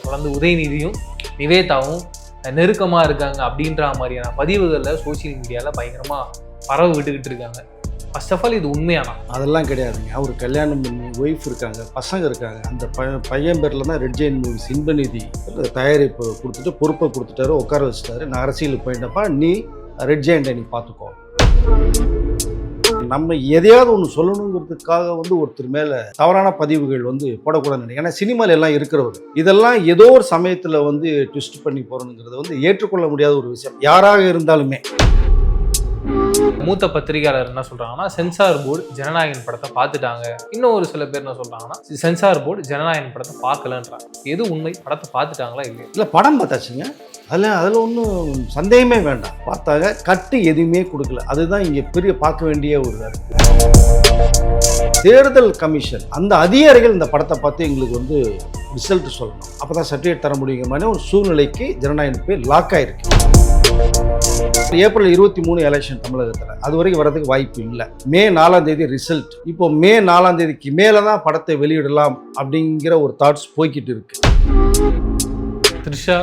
தொடர்ந்து உதயநிதியும் நிவேதாவும் நெருக்கமாக இருக்காங்க அப்படின்ற மாதிரியான பதிவுகளில் சோசியல் மீடியாவில் பயங்கரமாக பரவ விட்டுக்கிட்டு இருக்காங்க. ஃபர்ஸ்ட் ஆஃப் ஆல் இது உண்மையானா? அதெல்லாம் கிடையாதுங்க. அவர் கல்யாணம் பண்ணி ஒய்ஃப் இருக்காங்க, பசங்க இருக்காங்க. அந்த பையன் பேரில் தான் ரெட் ஜெயின் மூவிஸ் இன்பநிதி தயாரிப்பு கொடுத்துட்டு பொறுப்பை கொடுத்துட்டாரு, உட்கார வச்சுட்டாரு. நான் அரசியலுக்கு போயிட்டப்பா நீ ரெட் ஜெயின்ட்டை நீ பார்த்துக்கோ. நம்ம எதையாவது ஒன்று சொல்லணுங்கிறதுக்காக ஒருத்தர் மேலே தவறான பதிவுகள் போடக்கூடாதுன்னு. ஏன்னா சினிமாவில் எல்லாம் இருக்கிறவர் இதெல்லாம் ஏதோ ஒரு சமயத்தில் ட்விஸ்ட் பண்ணி போகிறோங்கிறது ஏற்றுக்கொள்ள முடியாத ஒரு விஷயம் யாராக இருந்தாலுமே. மூத்த பத்திரிகையாளர் என்ன சொல்றாங்கன்னா, சென்சார் போர்டு ஜனநாயகன் படத்தை பார்த்துட்டாங்க. இன்னும் ஒரு சில பேர் என்ன சொல்றாங்கன்னா, சென்சார் போர்டு ஜனநாயகன் படத்தை பார்க்கலன்றாங்க. எது உண்மை? படத்தை பார்த்துட்டாங்களா இல்லையா? இல்லை, படம் பார்த்தாச்சுங்க. அதில் ஒன்றும் சந்தேகமே வேண்டாம். பார்த்தாங்க, கட்டு எதுவுமே கொடுக்கல. அதுதான் இங்கே பெரிய பார்க்க வேண்டிய ஒரு தேர்தல் கமிஷன் அந்த அதிகாரிகள் இந்த படத்தை பார்த்து எங்களுக்கு ரிசல்ட் சொல்லணும், அப்போ தான் சர்டிஃபிகேட் தர முடியுங்க மாதிரி ஒரு சூழ்நிலைக்கு ஜனநாயகன் பேர் லாக் ஆகிருக்கு. ஏப்ரல் 23 எலெக்ஷன் தமிழகத்தில், அது வரைக்கும் வரதுக்கு வாய்ப்பு இல்லை. மே 4 ரிசல்ட். இப்போ மே 4 மேலே தான் படத்தை வெளியிடலாம் அப்படிங்கிற ஒரு தாட்ஸ் போய்கிட்டு இருக்கு. த்ரிஷா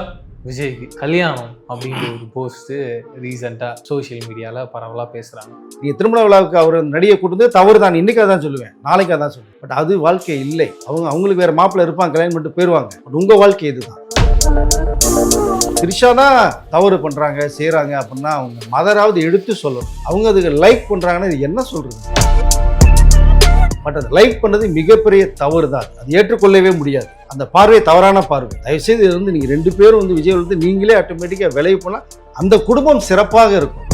விஜய்க்கு கல்யாணம் அப்படிங்கிற ஒரு போஸ்ட்டு ரீசெண்டாக சோசியல் மீடியாவில் பரவலாக பேசுகிறாங்க. நீங்கள் திருமண விழாவுக்கு அவர் நடிகை கூட்டு தவறு தான், இன்றைக்காக தான் சொல்லுவேன், நாளைக்காக தான் சொல்லுவேன். பட் அது வாழ்க்கை இல்லை. அவங்களுக்கு வேறு மாப்பிள்ளை இருப்பாங்க, கல்யாணம் பண்ணிட்டு போயிடுவாங்க. பட் உங்கள் வாழ்க்கை இதுதான். த்ரிஷா தான் தவறு பண்ணுறாங்க செய்கிறாங்க அப்படின்னா அவங்க மதராவது எடுத்து சொல்லணும். அவங்க அதுக்கு லைக் பண்ணுறாங்கன்னா இது என்ன சொல்கிறது? பட் அது லைக் பண்ணது மிகப்பெரிய தவறு தான். அது ஏற்றுக்கொள்ளவே முடியாது. அந்த பார்வை தவறான பார்வை. தயவுசெய்து இது நீங்கள் 2 பேரும் விஜய் நீங்களே ஆட்டோமேட்டிக்காக விளைவு போனால் அந்த குடும்பம் சிறப்பாக இருக்கும்.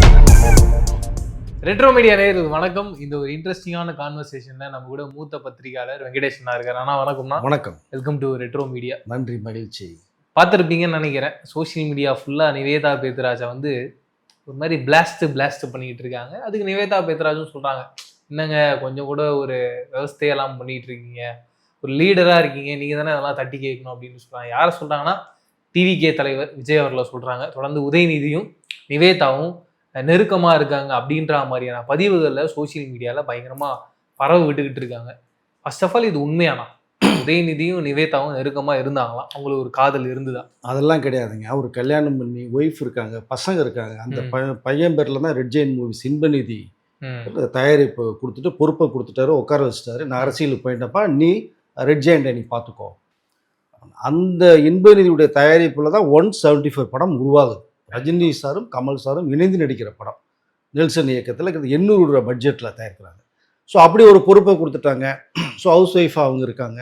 ரெட்ரோ மீடியா நேயர்களுக்கு வணக்கம். இந்த ஒரு இன்ட்ரெஸ்டிங்கான கான்வர்சேஷனில் நம்ம கூட மூத்த பத்திரிகையாளர் வெங்கடேஷனா இருக்கார். ஆனால் வணக்கம்னா. வணக்கம், வெல்கம் டு ரெட்ரோ மீடியா. நன்றி, மகிழ்ச்சி. பார்த்துருப்பீங்கன்னு நினைக்கிறேன். சோஷியல் மீடியா ஃபுல்லாக நிவேதா பேத்ராஜை ஒரு மாதிரி பிளாஸ்ட் பண்ணிக்கிட்டு இருக்காங்க. அதுக்கு நிவேதா பேத்ராஜும் சொல்கிறாங்க, என்னங்க கொஞ்சம் கூட ஒரு விவசாயெல்லாம் பண்ணிகிட்டு இருக்கீங்க, ஒரு லீடராக இருக்கீங்க, நீங்கள் தானே அதெல்லாம் தட்டி கேட்கணும் அப்படின்னு சொல்கிறாங்க. யாரை சொல்கிறாங்கன்னா, டிவிகே தலைவர் விஜய் அவர்களை சொல்கிறாங்க. தொடர்ந்து உதயநிதியும் நிவேதாவும் நெருக்கமாக இருக்காங்க அப்படின்ற மாதிரியான பதிவுகளில் சோஷியல் மீடியாவில் பயங்கரமாக பரவ விட்டுக்கிட்டு இருக்காங்க. ஃபர்ஸ்ட் ஆஃப் ஆல் இது உண்மையானா? உதயநிதியும் நிவேதாவும் நெருக்கமாக இருந்தாங்களாம், அவங்களுக்கு ஒரு காதல் இருந்துதான்? அதெல்லாம் கிடையாதுங்க. அவர் கல்யாணம் பண்ணி ஒய்ஃப் இருக்காங்க, பசங்க இருக்காங்க. அந்த பையன் பேரில் தான் ரெட் ஜெயின் மூவிஸ் இன்பநிதி தயாரிப்பு கொடுத்துட்டு பொறுப்பை கொடுத்துட்டாரு, உட்கார வச்சுட்டாரு. நான் அரசியலுக்கு போயிட்டப்பா நீ ரெட் ஜெயின்ட்டை நீ பார்த்துக்கோ. அந்த இன்பநிதியுடைய தயாரிப்பில் தான் 175 படம் உருவாகுது. ரஜினி சாரும் கமல் சாரும் இணைந்து நடிக்கிற படம். நெல்சன் இயக்கத்தில் 800 ரூபா பட்ஜெட்டில் தயாரிக்கிறாங்க. ஸோ அப்படி ஒரு பொறுப்பை கொடுத்துட்டாங்க. ஸோ ஹவுஸ் ஒய்ஃபாக அவங்க இருக்காங்க.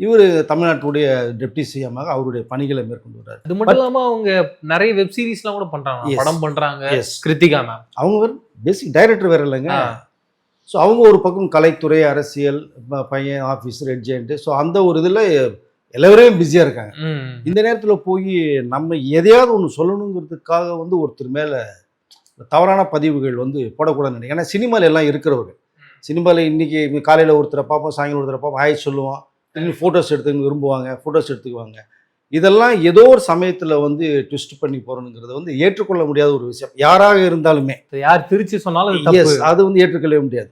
இவர் தமிழ்நாட்டுடைய டெப்டி சிஎம்மாக அவருடைய பணிகளை மேற்கொண்டு வர்றாரு. அது மட்டும் இல்லாமல் அவங்க நிறைய வெப் சீரிஸ்லாம் கூட பண்ணுறாங்க, படம் பண்ணுறாங்க. கிருத்திகா மேம் அவங்க பேசிக் டைரக்டர் வேறு இல்லைங்க. ஸோ அவங்க ஒரு பக்கம் கலைத்துறை, அரசியல், பையன் ஆஃபீஸ், ரெட் ஜெயின்ட்டு. ஸோ அந்த ஒரு இதில் எல்லாருமே பிஸியாக இருக்காங்க. இந்த நேரத்தில் போய் நம்ம எதையாவது ஒன்று சொல்லணுங்கிறதுக்காக ஒருத்தர் மேலே தவறான பதிவுகள் போடக்கூடாதுன்னு. ஏன்னா சினிமாவில் எல்லாம் இருக்கிறவங்க. சினிமாவில் இன்றைக்கி காலையில் ஒருத்தரை பார்ப்போம், சாயங்காலம் ஒருத்தரை பார்ப்போம், ஹாய் சொல்லுவோம், ஃபோட்டோஸ் எடுத்துன்னு விரும்புவாங்க, ஃபோட்டோஸ் எடுத்துக்குவாங்க. இதெல்லாம் ஏதோ ஒரு சமயத்தில் ட்விஸ்ட் பண்ணி போகிறோங்கிறது ஏற்றுக்கொள்ள முடியாத ஒரு விஷயம் யாராக இருந்தாலுமே. யார் திருச்சி சொன்னாலும் அது ஏற்றுக்கொள்ளவே முடியாது.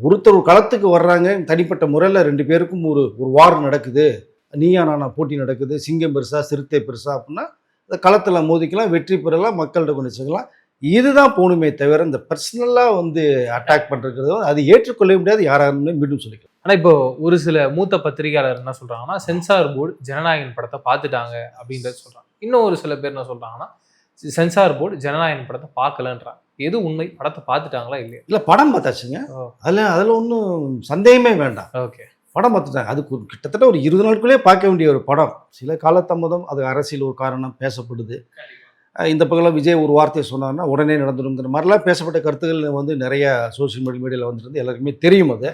ஒருத்தர் ஒரு களத்துக்கு வர்றாங்க, தனிப்பட்ட முறையில் 2 பேருக்கும் ஒரு வார் நடக்குது, நீயா நானா போட்டி நடக்குது, சிங்கம் பெருசா சிறுத்தை பெருசா அப்படின்னா அந்த களத்தில் மோதிக்கலாம், வெற்றி பெறலாம், மக்கள்கிட்ட கொண்டு வச்சுக்கலாம். இதுதான் போகணுமே தவிர இந்த பர்சனலாக அட்டாக் பண்ணுறது அது ஏற்றுக்கொள்ள முடியாது யாராருன்னு மீண்டும் சொல்லிக்கலாம். ஆனால் இப்போ ஒரு சில மூத்த பத்திரிகையாளர் என்ன சொல்கிறாங்கன்னா, சென்சார் போர்டு ஜனநாயகன் படத்தை பார்த்துட்டாங்க அப்படின்றத சொல்கிறாங்க. இன்னும் ஒரு சில பேர் என்ன சொல்கிறாங்கன்னா, சென்சார் போர்டு ஜனநாயகன் படத்தை பார்க்கலன்றாங்க. எது உண்மை? படத்தை பார்த்துட்டாங்களா இல்லையா? இல்லை, படம் பார்த்தாச்சுங்க. அதில் ஒன்றும் சந்தேகமே வேண்டாம். ஓகே, படம் பார்த்துட்டாங்க. அது கிட்டத்தட்ட ஒரு 20 நாட்களே பார்க்க வேண்டிய ஒரு படம். சில காலதாமதம், அது அரசியல் ஒரு காரணம் பேசப்படுது. இந்த பக்கம் விஜய் ஒரு வார்த்தையை சொன்னார்னா உடனே நடந்துடுங்கிற மாதிரிலாம் பேசப்பட்ட கருத்துக்கள் நிறைய சோசியல் மீடியாவில் வந்துருந்து எல்லாருக்குமே தெரியும் அது.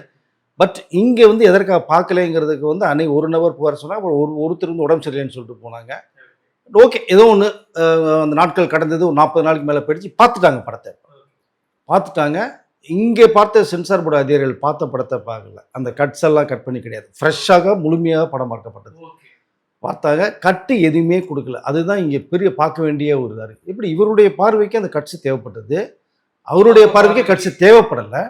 பட் இங்கே எதற்காக பார்க்கலைங்கிறதுக்கு அன்னைக்கு ஒரு நபர் புகார் சொன்னால் ஒருத்தர் உடம்பு சரியில்லைன்னு சொல்லிட்டு போனாங்க. ஓகே, ஏதோ ஒன்று அந்த நாட்கள் கடந்தது, ஒரு 40 நாளுக்கு மேலே போயிடுச்சு. பார்த்துட்டாங்க, படத்தை பார்த்துட்டாங்க. இங்கே பார்த்த சென்சார் போர்டு அதிகாரிகள் பார்த்த படத்தை பார்க்கல. அந்த கட்ஸ் எல்லாம் கட் பண்ணி கிடையாது, ஃப்ரெஷ்ஷாக முழுமையாக படம் பார்க்கப்பட்டது. பார்த்தாங்க, கட்டு எதுவுமே கொடுக்கல. அதுதான் இங்கே பெரிய பார்க்க வேண்டிய ஒரு இதாக இருக்குது. இப்படி இவருடைய பார்வைக்கு அந்த கட்ஸ் தேவைப்பட்டது, அவருடைய பார்வைக்கு கட்ஸ் தேவைப்படலை.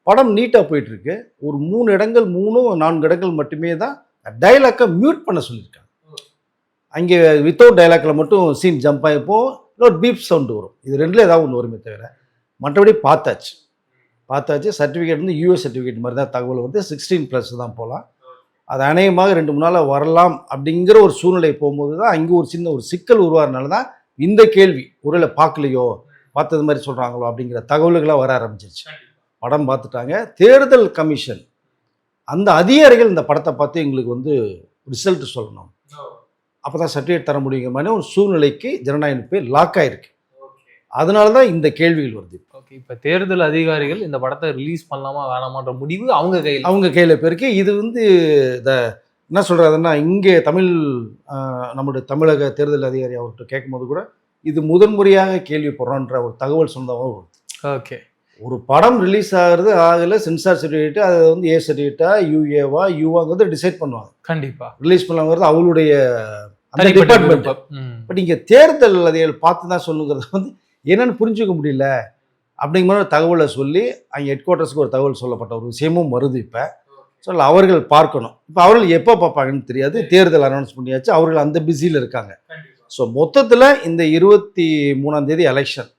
படம் நீட்டாக போயிட்டுருக்கு. ஒரு 3 இடங்கள் 4 இடங்கள் மட்டுமே தான் டைலாக்கை மியூட் பண்ண சொல்லியிருக்காங்க. அங்கே வித்தவுட் டைலாக்ல மட்டும் சீன் ஜம்ப் ஆகிப்போம், இல்லை ஒரு பீப் சவுண்டு வரும். இது ரெண்டில் ஏதாவது ஒன்று வருமே தவிர மற்றபடி பார்த்தாச்சு. சர்டிஃபிகேட் வந்து யூஎஸ் சர்டிஃபிகேட் மாதிரி தான் தகவல் வந்து 16+ தான் போகலாம். அது அநேகமாக 2-3 நாளில் வரலாம் அப்படிங்கிற ஒரு சூழ்நிலை போகும்போது தான் அங்கே ஒரு சின்ன ஒரு சிக்கல் உருவாகிறதுனால தான் இந்த கேள்வி, ஒருவேளை பார்க்கலையோ, பார்த்தது மாதிரி சொல்கிறாங்களோ அப்படிங்கிற தகவல்களாக வர ஆரம்பிச்சிருச்சு. படம் பார்த்துட்டாங்க. தேர்தல் கமிஷன் அந்த அதிகாரிகள் இந்த படத்தை பார்த்து எங்களுக்கு வந்து ரிசல்ட் சொல்லணும், அப்போ தான் சர்டிஃபிகேட் தர முடியுங்கிற மாதிரி ஒரு சூழ்நிலைக்கு ஜனநாயகம் பேர் லாக் ஆகிருக்கு. அதனால தான் இந்த கேள்விகள் வருது. ஓகே, இப்போ தேர்தல் அதிகாரிகள் இந்த படத்தை ரிலீஸ் பண்ணலாமா வேணாமான்ற முடிவு அவங்க கையில் போயிருக்கு. இது வந்து என்ன சொல்கிறதுன்னா, இங்கே நம்முடைய தமிழக தேர்தல் அதிகாரி அவர்கிட்ட கேட்கும்போது கூட இது முதன்முறையாக கேள்விப்படுறோன்ற ஒரு தகவல் சொந்தமாக வருது. ஓகே, ஒரு படம் ரிலீஸ் ஆகுறது ஆகலை, சென்சார் சர்டிஃபிகேட் அதை வந்து ஏ சர்டிஃபிகேட்டா யூஏவா யூவாங்கிறது டிசைட் பண்ணுவாங்க. கண்டிப்பாக ரிலீஸ் பண்ணலாங்கிறது அவங்களுடைய அந்த டிபார்ட்மெண்ட். பட் இங்கே தேர்தல் அதிகாரிகள் பார்த்து தான் சொல்லுங்கிறது வந்து என்னென்னு புரிஞ்சுக்க முடியல அப்படிங்கிற மாதிரி தகவலை சொல்லி அங்கே ஹெட் குவார்ட்டர்ஸுக்கு ஒரு தகவல் சொல்லப்பட்ட ஒரு விஷயமும் வருது. இப்போ சொல்ல அவர்கள் பார்க்கணும். இப்போ அவர்கள் எப்போ பார்ப்பாங்கன்னு தெரியாது. தேர்தல் அனௌன்ஸ் பண்ணியாச்சு, அவர்கள் அந்த பிஸியில் இருக்காங்க. ஸோ மொத்தத்தில் இந்த 23ஆம் தேதி எலெக்ஷன்,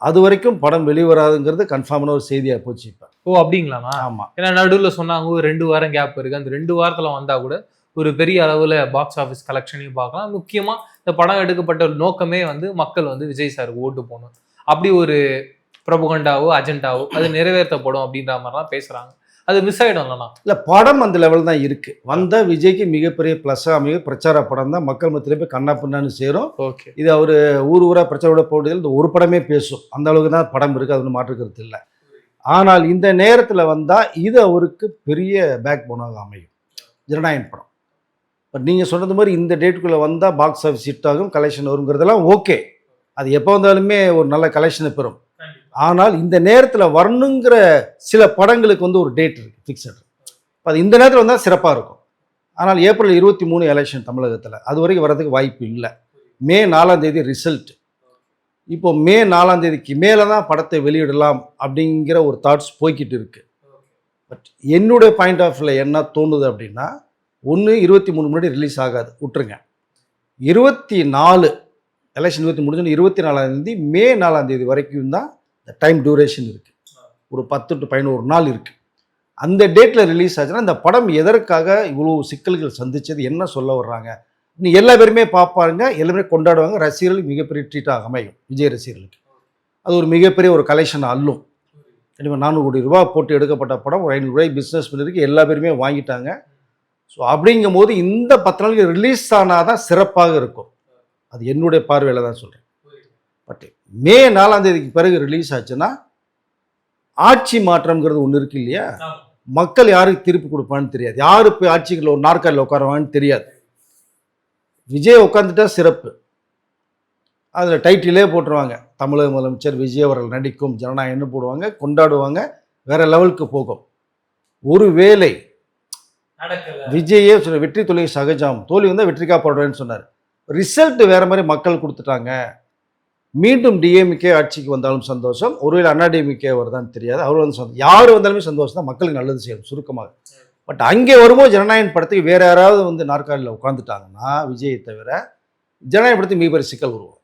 அது வரைக்கும் படம் வெளிவராதுங்கிறது கன்ஃபார்மான ஒரு செய்தியாக போச்சு இப்போ. ஓ அப்படிங்களாண்ணா? ஆமாம், ஏன்னா நடுவில் சொன்னாங்க 2 வாரம் கேப் இருக்குது. அந்த 2 வாரத்தில் வந்தால் கூட ஒரு பெரிய அளவில் பாக்ஸ் ஆஃபீஸ் கலெக்ஷனையும் பார்க்கலாம். முக்கியமாக இந்த படம் எடுக்கப்பட்ட நோக்கமே வந்து மக்கள் வந்து விஜய் சாருக்கு ஓட்டு போகணும், அப்படி ஒரு ப்ரொபகண்டாவோ அஜெண்டாவோ அது நிறைவேற்றப்படும் அப்படின்ற மாதிரிலாம் பேசுகிறாங்க. அது மிஸ் ஆகிடும் இல்லைண்ணா? இல்லை, படம் அந்த லெவல் தான் இருக்குது. வந்தால் விஜய்க்கு மிகப்பெரிய ப்ளஸ்ஸாக மிக பிரச்சார படம் தான், மக்கள் மத்தியில் போய் கண்ணா பின்னான்னு சேரும். ஓகே, இது அவர் ஊராக பிரச்சாரோட போடுதல் இந்த ஒரு படமே பேசும், அந்த அளவுக்கு தான் படம் இருக்குது, அது ஒன்று மாற்றுக்கிறது இல்லை. ஆனால் இந்த நேரத்தில் வந்தால் இது அவருக்கு பெரிய பேக் போனாக அமையும் ஜனநாயகம் படம். பட் நீங்கள் சொன்னது மாதிரி இந்த டேட்டுக்குள்ளே வந்தால் பாக்ஸ் ஆஃபீஸ் ஹிட் ஆகும், கலெக்ஷன் வருங்கிறதெல்லாம் ஓகே, அது எப்போ வந்தாலுமே ஒரு நல்ல கலெக்ஷனை பெறும். ஆனால் இந்த நேரத்தில் வரணுங்கிற சில படங்களுக்கு வந்து ஒரு டேட் இருக்குது ஃபிக்ஸட். அது இந்த நேரத்தில் வந்தால் சிறப்பாக இருக்கும். ஆனால் ஏப்ரல் 23 எலெக்ஷன் தமிழகத்தில், அது வரைக்கும் வரதுக்கு வாய்ப்பு இல்லை. மே 4ஆம் தேதி ரிசல்ட். இப்போ மே 4ஆம் தேதிக்கு மேலே தான் படத்தை வெளியிடலாம் அப்படிங்கிற ஒரு தாட்ஸ் போய்கிட்டு இருக்கு. பட் என்னுடைய பாயிண்ட் ஆஃப் வியூவில் என்ன தோணுது அப்படின்னா, 23 முன்னாடி ரிலீஸ் ஆகாது, விட்டுருங்க. 24 எலெக்ஷன் 23 முடிஞ்சு 24ஆம் தேதி மே 4ஆம் தேதி வரைக்கும் தான் இந்த டைம் டியூரேஷன் இருக்குது. ஒரு 10 to 11 நாள் இருக்குது. அந்த டேட்டில் ரிலீஸ் ஆச்சுன்னா இந்த படம் எதற்காக இவ்வளோ சிக்கல்கள் சந்தித்தது, என்ன சொல்ல வர்றாங்க, இன்னும் எல்லா பேருமே பார்ப்பாங்க, எல்லாருமே கொண்டாடுவாங்க. ரசிகர்களுக்கு மிகப்பெரிய ட்ரீட்டாக அமையும். விஜய் ரசிகர்களுக்கு அது ஒரு மிகப்பெரிய ஒரு கலெக்ஷன் அல்லும். கண்டிப்பாக 400 கோடி ரூபா போட்டு எடுக்கப்பட்ட படம் ஒரு 500 ரூபாய் பிஸ்னஸ் பண்ணிருக்கு, எல்லா பேருமே வாங்கிட்டாங்க. ஸோ அப்படிங்கும் போது இந்த 10 நாளைக்கு ரிலீஸ் ஆனால் தான் சிறப்பாக இருக்கும். அது என்னுடைய பார்வையில் தான் சொல்கிறேன். பட் மே 4ஆம் தேதிக்கு பிறகு ரிலீஸ் ஆச்சுன்னா ஆட்சி மாற்றம்ங்கிறது ஒன்று இருக்கு இல்லையா, மக்கள் யாருக்கு திருப்பி கொடுப்பான்னு தெரியாது, யாரு போய் ஆட்சிகளில் ஒரு நாற்காலியில் உட்காருவான்னு தெரியாது. விஜய் உட்காந்துட்டா சிறப்பு, அதில் டைட்டிலே போட்டுருவாங்க, தமிழக முதலமைச்சர் விஜய் அவர்கள் நடிக்கும் ஜனநாயகம்னு போடுவாங்க, கொண்டாடுவாங்க, வேற லெவலுக்கு போகும். ஒருவேளை விஜயே வெற்றி தொழில் சகஜம், தோல்வி வந்தால் வெற்றிக்கா போடுறேன்னு சொன்னார். ரிசல்ட் வேற மாதிரி மக்கள் கொடுத்துட்டாங்க. மீண்டும் டிஎம்கே ஆட்சிக்கு வந்தாலும் சந்தோஷம், ஒருவேளை அண்ணாடிஎம்கே வருதான்னு தெரியாது, அவர் வந்து சந்தோஷம், யார் வந்தாலுமே சந்தோஷம் தான், மக்களுக்கு நல்லது செய்யணும் சுருக்கமாக. பட் அங்கே வரும்போது ஜனநாயகம் படத்துக்கு வேற யாராவது வந்து நாற்காலியில் உட்காந்துட்டாங்கன்னா விஜயை தவிர ஜனநாயக படத்துக்கு மிகப்பெரிய சிக்கல் உருவாகும்.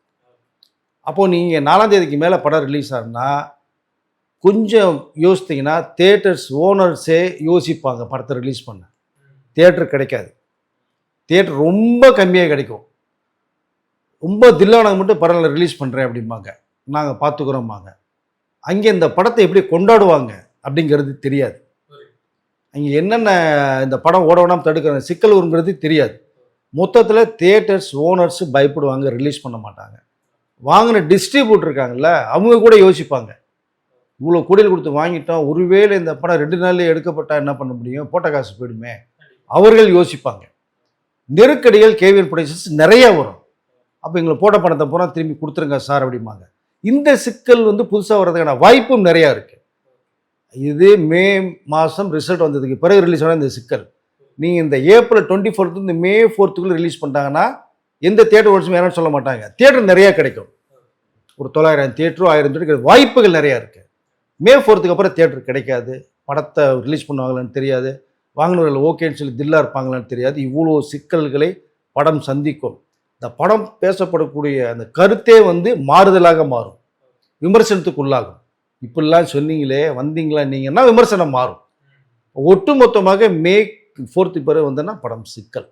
அப்போது நீங்கள் 4ஆம் தேதிக்கு மேலே படம் ரிலீஸ் ஆகுனா கொஞ்சம் யோசித்தீங்கன்னா தியேட்டர்ஸ் ஓனர்ஸே யோசிப்பாங்க படத்தை ரிலீஸ் பண்ண. தியேட்டர் கிடைக்காது, தியேட்டர் ரொம்ப கம்மியாக கிடைக்கும். ரொம்ப தில்லானவங்க மட்டும் பரவாயில்ல ரிலீஸ் பண்ணுறேன் அப்படிம்பாங்க, நாங்கள் பார்த்துக்குறோம்பாங்க. அங்கே இந்த படத்தை எப்படி கொண்டாடுவாங்க அப்படிங்கிறது தெரியாது. அங்கே என்னென்ன இந்த படம் ஓட வேணாமல் தடுக்கிற சிக்கல் வருங்கிறது தெரியாது. மொத்தத்தில் தியேட்டர்ஸ் ஓனர்ஸு பயப்படுவாங்க, ரிலீஸ் பண்ண மாட்டாங்க. வாங்கின டிஸ்ட்ரிபியூட்டர் இருக்காங்கல்ல, அவங்க கூட யோசிப்பாங்க, இவ்வளோ கோடியில் கொடுத்து வாங்கிட்டோம், ஒருவேளை இந்த படம் 2 நாள்லேயே எடுக்கப்பட்டால் என்ன பண்ண முடியும், போட்ட காசு போயிடுமே, அவர்கள் யோசிப்பாங்க. நெருக்கடிகள் கேவிஎன் ப்ரொடக்ஷன்ஸ் நிறைய வரும். அப்போ எங்களை போட்ட பணத்தை பூரா திரும்பி கொடுத்துருங்க சார் அப்படிம்பாங்க. இந்த சிக்கல் வந்து புதுசாக வர்றதுக்கான வாய்ப்பும் நிறையா இருக்குது. இது மே மாதம் ரிசல்ட் வந்ததுக்கு பிறகு ரிலீஸ் ஆன இந்த சிக்கல். நீங்கள் இந்த ஏப்ரல் 24 இந்த மே 4 ரிலீஸ் பண்ணிட்டாங்கன்னா எந்த தியேட்டர் ஓடிச்சும் யாரும் சொல்ல மாட்டாங்க. தியேட்டர் நிறையா கிடைக்கும், ஒரு 900 தியேட்டரும் 1000 தியேட்டர் வாய்ப்புகள் நிறையா இருக்குது. மே 4 அப்புறம் தியேட்டர் கிடைக்காது, படத்தை ரிலீஸ் பண்ணுவாங்களான்னு தெரியாது, வாங்கினவர்கள் ஓகேன்னு சொல்லி தில்லா இருப்பாங்களான்னு தெரியாது. இவ்வளோ சிக்கல்களை படம் சந்திக்கும். இந்த படம் பேசப்படக்கூடிய அந்த கருத்தே வந்து மாறுதலாக மாறும், விமர்சனத்துக்கு உள்ளாகும். இப்படிலாம் சொன்னீங்களே வந்தீங்களா நீங்கன்னா விமர்சனம் மாறும். ஒட்டுமொத்தமாக மே 4 பிறகு வந்தேன்னா படம் சிக்கல்.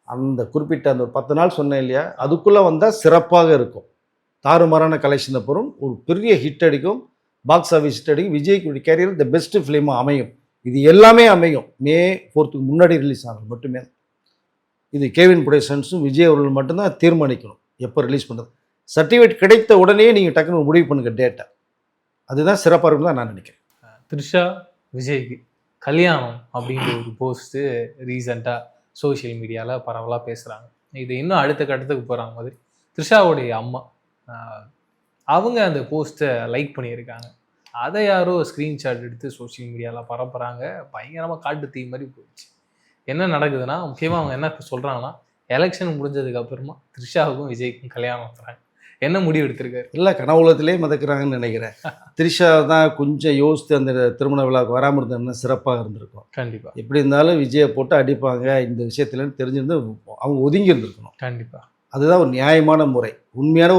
அந்த குறிப்பிட்ட அந்த ஒரு 10 நாள் சொன்னேன் இல்லையா, அதுக்குள்ளே வந்தால் சிறப்பாக இருக்கும். தாறுமாறான கலெக்ஷன் அப்புறம் ஒரு பெரிய ஹிட் அடிக்கும், பாக்ஸ் ஆஃபீஸ் ஹிட் அடிக்கும். விஜய்க்கு கேரியர் த பெஸ்ட் ஃபிலிமாக அமையும். இது எல்லாமே அமையும் மே 4 முன்னாடி ரிலீஸ் ஆனது மட்டுமே. இது கேவின் ப்ரொடக்ஷன்ஸும் விஜய் அவர்கள் மட்டும்தான் தீர்மானிக்கணும் எப்போ ரிலீஸ் பண்ணுறது. சர்டிஃபிகேட் கிடைத்த உடனே நீங்கள் டக்குன்னு முடிவு பண்ணுங்க டேட்டா. அதுதான் சிறப்பாக இருக்கும் தான் நான் நினைக்கிறேன். த்ரிஷா விஜய்க்கு கல்யாணம் அப்படின்ற ஒரு போஸ்ட்டு ரீசெண்டாக சோஷியல் மீடியாவில் பரவலாக பேசுகிறாங்க. இது இன்னும் அடுத்த கட்டத்துக்கு போகிறாங்க மாதிரி. த்ரிஷாவுடைய அம்மா அவங்க அந்த போஸ்ட்டை லைக் பண்ணியிருக்காங்க. அதை யாரோ ஸ்க்ரீன்ஷாட் எடுத்து சோஷியல் மீடியாவில் பரப்புகிறாங்க. பயங்கரமாக காட்டு தீ மாதிரி போயிடுச்சு. என்ன நடக்குதுன்னா, முக்கியமாக அவங்க என்ன சொல்கிறாங்கன்னா, எலெக்ஷன் முடிஞ்சதுக்கு அப்புறமா த்ரிஷாவுக்கும் விஜய்க்கும் கல்யாணம் பண்ணுறாங்க. என்ன முடிவு எடுத்திருக்காரு? இல்லை, கனவுலத்திலே மதக்கிறாங்கன்னு நினைக்கிறேன். த்ரிஷா தான் கொஞ்சம் யோசித்து அந்த திருமண விழாவுக்கு வராமல் இருந்தாங்கன்னா சிறப்பாக இருந்திருக்கும். கண்டிப்பாக. எப்படி இருந்தாலும் விஜயை போட்டு அடிப்பாங்க இந்த விஷயத்துலன்னு தெரிஞ்சிருந்து அவங்க ஒதுங்கி இருந்திருக்கணும். கண்டிப்பாக. அதுதான் ஒரு நியாயமான முறை. உண்மையான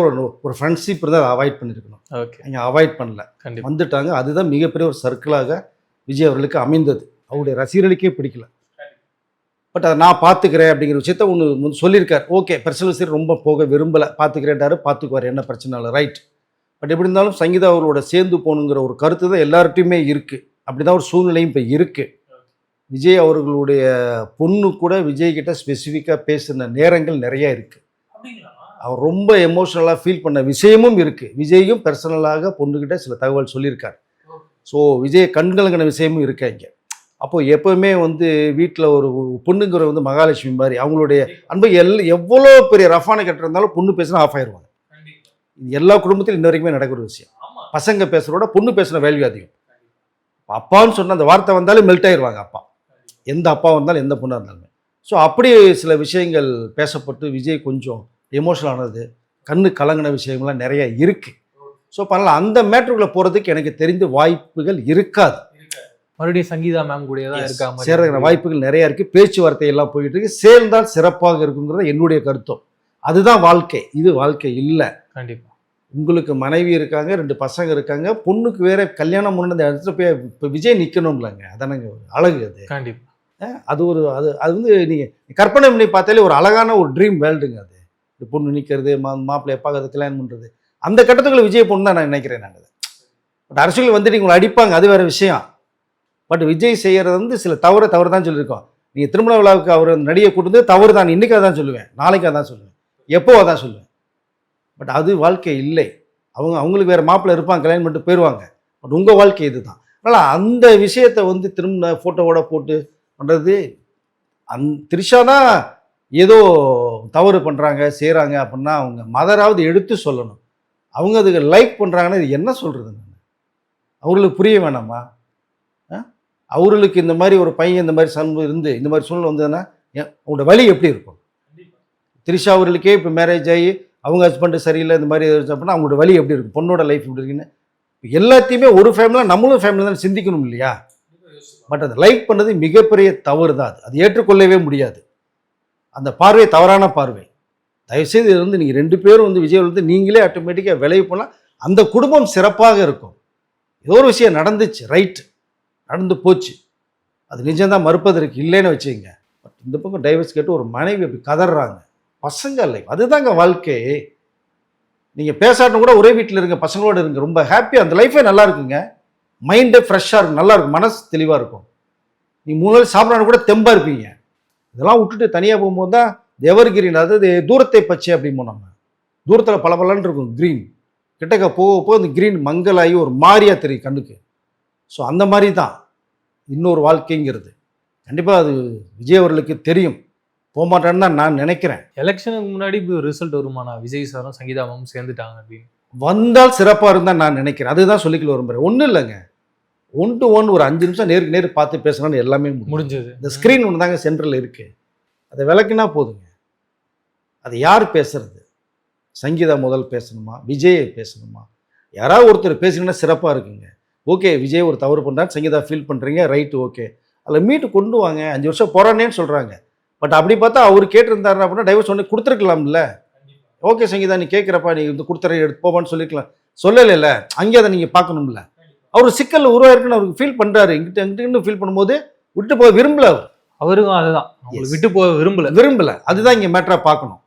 ஒரு ஃப்ரெண்ட்ஷிப் இருந்தால் அதை அவாய்ட் பண்ணியிருக்கணும். ஓகே, அவங்க அவாய்ட் பண்ணல, வந்துட்டாங்க. அதுதான் மிகப்பெரிய ஒரு சர்க்கிளாக விஜய் அவர்களுக்கு அமைந்தது. அவருடைய ரசிகர்களுக்கே பிடிக்கல. பட் அதை நான் பார்த்துக்கிறேன் அப்படிங்கிற விஷயத்த ஒன்று சொல்லியிருக்கார். ஓகே, பர்சனல் விஷயம் ரொம்ப போக விரும்பலை, பார்த்துக்கிறேன்டாரு, பார்த்துக்குவார், என்ன பிரச்சனை இல்லை, ரைட். பட் எப்படி இருந்தாலும் சங்கீதா அவர்களோட சேர்ந்து போகணுங்கிற ஒரு கருத்து தான் எல்லார்ட்டையுமே இருக்குது. அப்படி தான் ஒரு சூழ்நிலையும் இப்போ இருக்குது. விஜய் அவர்களுடைய பொண்ணு கூட விஜய்கிட்ட ஸ்பெசிஃபிக்காக பேசின நேரங்கள் நிறையா இருக்குது. அவர் ரொம்ப எமோஷ்னலாக ஃபீல் பண்ண விஷயமும் இருக்குது. விஜயும் பர்சனலாக பொண்ணுக்கிட்ட சில தகவல் சொல்லியிருக்கார். ஸோ விஜய் கண்கலங்கின விஷயமும் இருக்கு இங்கே. அப்போது எப்போவுமே வந்து வீட்டில் ஒரு பொண்ணுங்கிற வந்து மகாலட்சுமி மாதிரி அவங்களுடைய அன்பை எவ்வளோ பெரிய ரஃபான கட்டு இருந்தாலும் பொண்ணு பேசினா ஆஃப் ஆயிடுவாங்க. இது எல்லா குடும்பத்திலும் இன்ன வரைக்குமே நடக்கிற விஷயம். பசங்க பேசுகிறோட பொண்ணு பேசுகிற வேல்யூ அதிகம். அப்பான்னு சொன்ன அந்த வார்த்தை வந்தாலும் மெல்ட் ஆயிடுவாங்க அப்பா, எந்த அப்பா வந்தாலும் எந்த பொண்ணாக இருந்தாலுமே. ஸோ அப்படி சில விஷயங்கள் பேசப்பட்டு விஜய் கொஞ்சம் எமோஷனல் ஆனது, கண்ணு கலங்கின விஷயங்கள்லாம் நிறைய இருக்குது. ஸோ பரவாயில்ல, அந்த மேட்ருக்குள்ளே போகிறதுக்கு எனக்கு தெரிந்த வாய்ப்புகள் இருக்காது. மறுபடியும் சங்கீதா மேம் கூட தான் இருக்காங்க, சேர்கிற வாய்ப்புகள் நிறைய இருக்குது. பேச்சுவார்த்தை எல்லாம் போயிட்டு இருக்கு. சேர்ந்தால் சிறப்பாக இருக்குங்கிறது என்னுடைய கருத்தும். அதுதான் வாழ்க்கை. இது வாழ்க்கை இல்லை. கண்டிப்பாக. உங்களுக்கு மனைவி இருக்காங்க, 2 பசங்க இருக்காங்க, பொண்ணுக்கு வேற கல்யாணம் முன்ன அந்த இடத்துல போய் இப்போ விஜய் நிற்கணும்லங்க, அதானங்க அழகு. அது கண்டிப்பாக. அது ஒரு அது அது வந்து நீங்கள் கற்பனை பண்ணி பார்த்தாலே ஒரு அழகான ஒரு ட்ரீம் வேர்ல்டுங்க அது. இந்த பொண்ணு நிற்கிறது, மாப்பிள்ளையை பார்க்கறது, கல்யாணம் பண்ணுறது, அந்த கட்டத்துக்குள்ள விஜய் பொண்ணு தான் நான் நினைக்கிறேன். நான் பட் அரசியல் வந்துட்டு உங்களை அடிப்பாங்க, அது வேறு விஷயம். பட் விஜய் செய்கிறது வந்து சில தவறு தான் சொல்லியிருக்கோம். நீங்கள் திருமண விழாவுக்கு அவர் நடிகை கூட்டு தவறு தான். இன்றைக்கி அதான் சொல்லுவேன், நாளைக்கு அதான் சொல்லுவேன், எப்போ அதான் சொல்லுவேன். பட் அது வாழ்க்கை இல்லை. அவங்களுக்கு வேறு மாப்பிள்ளை இருப்பாங்க, கல்யாணம் பண்ணிட்டு போயிடுவாங்க. பட் உங்கள் வாழ்க்கை இது தான். அதனால் அந்த விஷயத்தை வந்து திரும்ப ஃபோட்டோவோட போட்டு பண்ணுறது, த்ரிஷா தான் ஏதோ தவறு பண்ணுறாங்க செய்கிறாங்க அப்படின்னா அவங்க மதராவது எடுத்து சொல்லணும். அவங்க அதுக்கு லைக் பண்ணுறாங்கன்னா இது என்ன சொல்கிறது? நான் அவங்களுக்கு புரிய வேணாமா? அவர்களுக்கு இந்த மாதிரி ஒரு பையன் இந்த மாதிரி சம்பவம் இருந்து இந்த மாதிரி சூழ்நிலை வந்ததுன்னா அவங்களோட வலி எப்படி இருக்கும்? த்ரிஷா அவர்களுக்கே இப்போ மேரேஜ் ஆகி அவங்க ஹஸ்பண்டு சரியில்லை இந்த மாதிரி அப்படின்னா அவங்களோட வலி எப்படி இருக்கும்? பொண்ணோட லைஃப் எப்படி இருக்குன்னு எல்லாத்தையுமே ஒரு ஃபேமிலியில் நம்மளும் ஃபேமிலி தான் சிந்திக்கணும் இல்லையா? பட் அதை லைக் பண்ணது மிகப்பெரிய தவறு தான். அது ஏற்றுக்கொள்ளவே முடியாது. அந்த பார்வை தவறான பார்வை. தயவுசெய்து இது வந்து நீங்கள் 2 பேரும் வந்து விஜய் வந்து நீங்களே ஆட்டோமேட்டிக்காக விளைவு போனால் அந்த குடும்பம் சிறப்பாக இருக்கும். ஏதோ ஒரு விஷயம் நடந்துச்சு, ரைட்டு, நடந்து போச்சு, அது நிஜம்தான், மறுப்பதற்கு இல்லைன்னு வச்சுங்க. பட் இந்த பக்கம் டைவர்ஸ் கேட்டு ஒரு மனைவி அப்படி கதறாங்க. பசங்க லைஃப் அதுதாங்க வாழ்க்கை. நீங்கள் பேசாட்டும் கூட ஒரே வீட்டில் இருங்க, பசங்களோடு இருங்க, ரொம்ப ஹாப்பியாக அந்த லைஃபே நல்லா இருக்குங்க. மைண்டே ஃப்ரெஷ்ஷாக இருக்கும், நல்லா இருக்கும், மனசு தெளிவாக இருக்கும். நீ 3 நாள் சாப்பிட்றான்னு கூட தெம்பாக இருப்பீங்க. இதெல்லாம் விட்டுட்டு தனியாக போகும்போது தான் எவர் கிரீன், அதாவது தூரத்தை பச்சை அப்படிம்போம். நம்ம தூரத்தில் பளபளன்னு இருக்கும் க்ரீன், கிட்டக்க போக அந்த க்ரீன் மங்கலாகி ஒரு மாதிரியாக தெரியும் கண்ணுக்கு. ஸோ அந்த மாதிரி தான் இன்னொரு வாழ்க்கைங்கிறது. கண்டிப்பாக அது விஜய் அவர்களுக்கு தெரியும், போக மாட்டான்னு தான் நான் நினைக்கிறேன். எலெக்ஷனுக்கு முன்னாடி இப்போ ரிசல்ட் வருமானா விஜய் சாரும் சங்கீதாவும் சேர்ந்துட்டாங்க அப்படின்னு வந்தால் சிறப்பாக இருந்தால் நான் நினைக்கிறேன். அதுதான் சொல்லிக்கல விரும்புகிறேன். ஒன்றும் இல்லைங்க, 1 to 1 ஒரு 5 நிமிஷம் நேருக்கு நேர் பார்த்து பேசணும்னு எல்லாமே முடிஞ்சது. இந்த ஸ்க்ரீன் ஒன்று தாங்க சென்டரில் இருக்குது, அதை விளக்குனா போதுங்க. அது யார் பேசுறது? சங்கீதா முதல் பேசணுமா, விஜயை பேசணுமா? யாராவது ஒருத்தர் பேசுங்கன்னா சிறப்பாக இருக்குங்க. ஓகே, விஜய் ஒரு தவறு பண்ணுறாரு, சங்கீதா ஃபீல் பண்ணுறீங்க, ரைட்டு, ஓகே, அதில் மீட்டு கொண்டு வாங்க. 5 வருஷம் போகிறானேன்னு சொல்கிறாங்க. பட் அப்படி பார்த்தா அவர் கேட்டிருந்தாரு அப்படின்னா டைவர்ஸ் ஒன்று கொடுத்துருக்கலாம்ல. ஓகே சங்கீதா, நீ கேட்குறப்பா, நீ வந்து கொடுத்துற எடுத்து போவான்னு சொல்லிக்கலாம். சொல்லலைல்ல, அங்கே அதை நீங்கள் பார்க்கணும்ல. அவர் சிக்கல் உருவாயிருக்குன்னு அவருக்கு ஃபீல் பண்ணுறாரு. இங்கிட்ட ஃபீல் பண்ணும்போது விட்டு போக விரும்பல. அவருக்கும் அதுதான், அவங்களை விட்டு போக விரும்பல. அதுதான் இங்கே மேட்டராக பார்க்கணும்.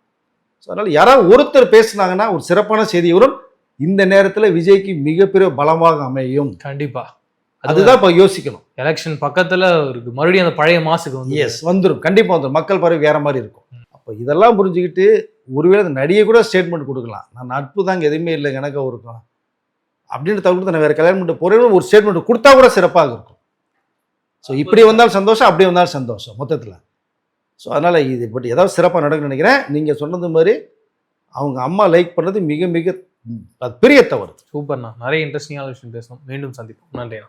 ஸோ அதனால் யாராவது ஒருத்தர் பேசுனாங்கன்னா ஒரு சிறப்பான செய்தி வரும். இந்த நேரத்தில் விஜய்க்கு மிகப்பெரிய பலமாக அமையும். கண்டிப்பா, அதுதான் இப்போ யோசிக்கணும். எலெக்ஷன் பக்கத்துல இருக்கு, மறுபடியும் அந்த பழைய மாசுக்கு வந்து வந்துடும், கண்டிப்பாக வந்துடும். மக்கள் பார்வை வேற மாதிரி இருக்கும். அப்போ இதெல்லாம் புரிஞ்சுக்கிட்டு ஒருவேளை அந்த நடிகை கூட ஸ்டேட்மெண்ட் கொடுக்கலாம், நான் நட்பு தாங்க எதுவுமே இல்லை எனக்கு இருக்கும் அப்படின்னு தவிர்த்து நான் வேற கல்யாணம் பண்ணிட்டு போறேன்னு ஒரு ஸ்டேட்மெண்ட் கொடுத்தா கூட சிறப்பாக இருக்கும். ஸோ இப்படி வந்தாலும் சந்தோஷம், அப்படி வந்தாலும் சந்தோஷம் மொத்தத்தில். ஸோ அதனால் இது இப்படி ஏதாவது சிறப்பாக நடக்குன்னு நினைக்கிறேன். நீங்கள் சொன்னது மாதிரி அவங்க அம்மா லைக் பண்ணுறது மிக மிக பெரிய தவறு. சூப்பர்ண்ணா, நிறைய இன்ட்ரெஸ்டிங்கான விஷயம் பேசணும். மீண்டும் சந்திப்போம். நன்றி.